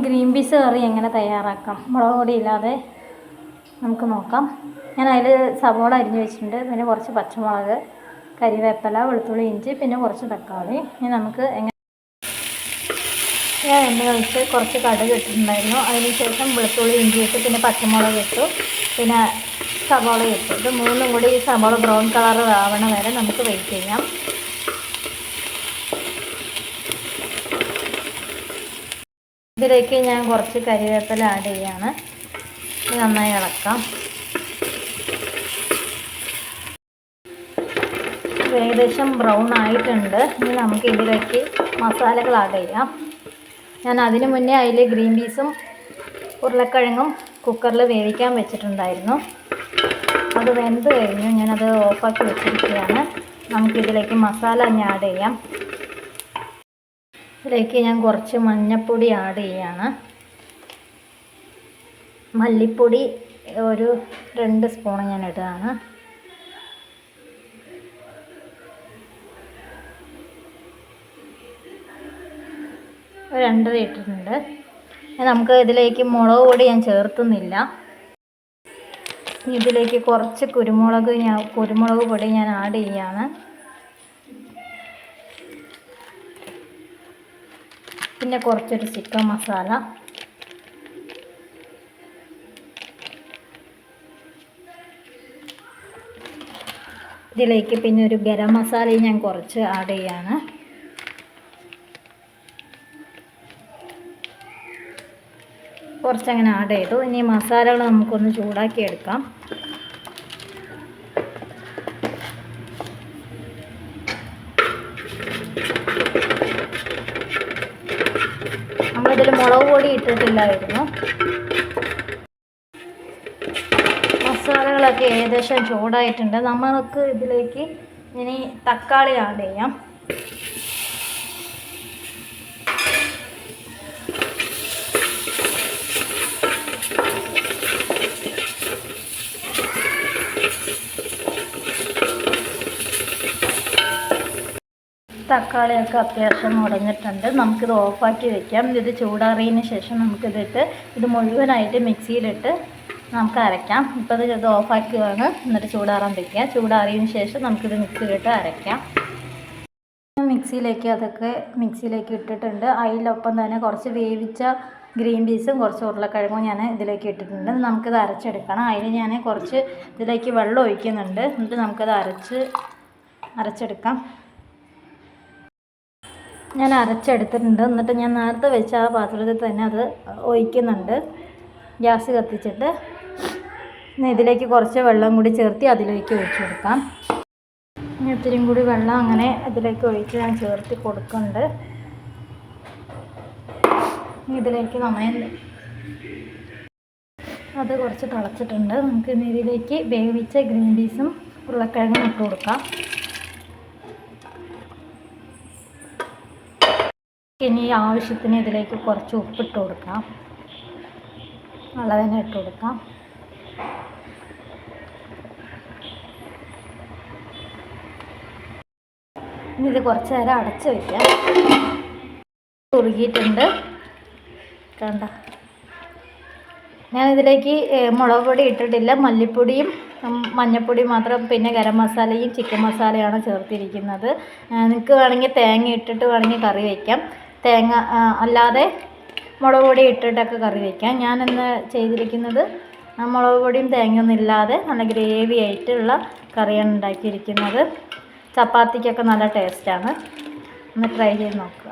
Green peas കറി എങ്ങനെ തയ്യാറാക്കാം മുളക് പൊടി ഇല്ലാതെ നമുക്ക് നോക്കാം. ഞാൻ അതിൽ സവോള അരിഞ്ഞ് വെച്ചിട്ടുണ്ട്, പിന്നെ കുറച്ച് പച്ചമുളക്, കരിവേപ്പില, വെളുത്തുള്ളി, ഇഞ്ചി, പിന്നെ കുറച്ച് തക്കാളി. ഇനി നമുക്ക് ഞാൻ എണ്ണ ഒഴിച്ച് കുറച്ച് കടുക് ഇട്ടിട്ടുണ്ടായിരുന്നു. അതിന് ശേഷം വെളുത്തുള്ളി, ഇഞ്ചി ഇട്ട്, പിന്നെ പച്ചമുളക് ഇട്ടു, പിന്നെ സവോള ഇട്ടു. ഇത് മൂന്നും കൂടി ഈ സവോള ബ്രൗൺ കളർ ആവണ വരെ നമുക്ക് വെയിറ്റ് ചെയ്യാം. ഇതിലേക്ക് ഞാൻ കുറച്ച് കരിവേപ്പില ആഡ് ചെയ്യാണ്. നന്നായി ഇളക്കാം. ഏകദേശം ബ്രൗൺ ആയിട്ടുണ്ട്. ഇനി നമുക്ക് ഇതിലേക്ക് മസാലകൾ ആഡ് ചെയ്യാം. ഞാൻ അതിന് മുന്നേ അതിൽ ഗ്രീൻ പീസും ഉരുളക്കിഴങ്ങും കുക്കറിൽ വേവിക്കാൻ വെച്ചിട്ടുണ്ടായിരുന്നു. അത് വെന്ത് കഴിഞ്ഞു. ഞാനത് ഓഫാക്കി വെച്ചിരിക്കുകയാണ്. നമുക്കിതിലേക്ക് മസാല ഞാൻ ആഡ് ചെയ്യാം. ഇതിലേക്ക് ഞാൻ കുറച്ച് മഞ്ഞൾപ്പൊടി ആഡ് ചെയ്യാണ്. മല്ലിപ്പൊടി ഒരു 2 സ്പൂൺ ഞാൻ ഇടുകയാണ്. ഒരു 2.5 ഇട്ടിട്ടുണ്ട്. നമുക്ക് ഇതിലേക്ക് മുളക് പൊടി ഞാൻ ചേർത്തുന്നില്ല. ഇതിലേക്ക് കുറച്ച് കുരുമുളക് പൊടി ഞാൻ ആഡ് ചെയ്യാണ്. പിന്നെ കുറച്ചൊരു ചിക്കൻ മസാല, ഇതിലേക്ക് പിന്നെ ഒരു ഗരം മസാലയും ഞാൻ കുറച്ച് ആഡ് ചെയ്യാണ്. കുറച്ചങ്ങനെ ആഡ് ചെയ്തു. ഇനി മസാലകൾ നമുക്കൊന്ന് ചൂടാക്കി എടുക്കാം. നമ്മളിതിൽ മുളക് പൊടി ഇട്ടിട്ടില്ലായിരുന്നു. മസാലകളൊക്കെ ഏകദേശം ചൂടായിട്ടുണ്ട്. നമുക്ക് ഇതിലേക്ക് ഇനി തക്കാളി ആഡ് ചെയ്യാം. തക്കാളിയൊക്കെ അത്യാവശ്യം ഉടഞ്ഞിട്ടുണ്ട്. നമുക്കിത് ഓഫാക്കി വെക്കാം. ഇത് ചൂടാറിയതിന് ശേഷം നമുക്കിതിട്ട് ഇത് മുഴുവനായിട്ട് മിക്സിയിലിട്ട് നമുക്ക് അരയ്ക്കാം. ഇപ്പോൾ ഇത് ഓഫാക്കുകയാണ്. എന്നിട്ട് ചൂടാറാൻ വയ്ക്കുക. ചൂടാറിയതിന് ശേഷം നമുക്കിത് മിക്സിയിലിട്ട് അരയ്ക്കാം. മിക്സിയിലേക്ക് ഇട്ടിട്ടുണ്ട്. അതിലൊപ്പം തന്നെ കുറച്ച് വേവിച്ച ഗ്രീൻ പീസും കുറച്ച് ഉരുളക്കിഴങ്ങും ഞാൻ ഇതിലേക്ക് ഇട്ടിട്ടുണ്ട്. നമുക്കിത് അരച്ചെടുക്കണം. അതിന് ഞാൻ കുറച്ച് ഇതിലേക്ക് വെള്ളം ഒഴിക്കുന്നുണ്ട്. എന്നിട്ട് നമുക്കത് അരച്ചെടുക്കാം. ഞാൻ അരച്ചെടുത്തിട്ടുണ്ട്. എന്നിട്ട് ഞാൻ നേരത്തെ വെച്ച ആ പാത്രത്തിൽ തന്നെ അത് ഒഴിക്കുന്നുണ്ട്. ഗ്യാസ് കത്തിച്ചിട്ട് ഇതിലേക്ക് കുറച്ച് വെള്ളം കൂടി ചേർത്ത് അതിലേക്ക് ഒഴിച്ചു കൊടുക്കാം. ഇത്തിരിയും കൂടി വെള്ളം അങ്ങനെ ഇതിലേക്ക് ഒഴിച്ച് ഞാൻ ചേർത്ത് കൊടുക്കുന്നുണ്ട്. ഇതിലേക്ക് അത് കുറച്ച് തിളച്ചിട്ടുണ്ട്. നമുക്ക് ഇതിലേക്ക് വേവിച്ച ഗ്രീൻ പീസും ഉരുളക്കിഴങ്ങും ഇട്ട് കൊടുക്കാം. ഇനി ആവശ്യത്തിന് ഇതിലേക്ക് കുറച്ച് ഉപ്പിട്ട് കൊടുക്കാം. അളവിന് ഇട്ട് കൊടുക്കാം. ഇനി ഇത് കുറച്ച് നേരം അടച്ച് വയ്ക്കാം. ഉരുകിയിട്ടുണ്ട് കണ്ട. ഞാനിതിലേക്ക് മുളക് പൊടി ഇട്ടിട്ടില്ല. മല്ലിപ്പൊടിയും മഞ്ഞൾപ്പൊടിയും മാത്രം, പിന്നെ ഗരം മസാലയും ചിക്കൻ മസാലയാണ് ചേർത്തിരിക്കുന്നത്. നിങ്ങൾക്ക് വേണമെങ്കിൽ തേങ്ങ ഇട്ടിട്ട് വേണമെങ്കിൽ കറി വയ്ക്കാം. തേങ്ങ അല്ലാതെ മുളക് പൊടി ഇട്ടിട്ടൊക്കെ കറി വയ്ക്കാം. ഞാനിന്ന് ചെയ്തിരിക്കുന്നത് മുളക് പൊടിയും തേങ്ങയൊന്നും ഇല്ലാതെ നല്ല ഗ്രേവി ആയിട്ടുള്ള കറിയാണ് ഉണ്ടാക്കിയിരിക്കുന്നത്. ചപ്പാത്തിക്കൊക്കെ നല്ല ടേസ്റ്റാണ്. ഒന്ന് ട്രൈ ചെയ്ത് നോക്കുക.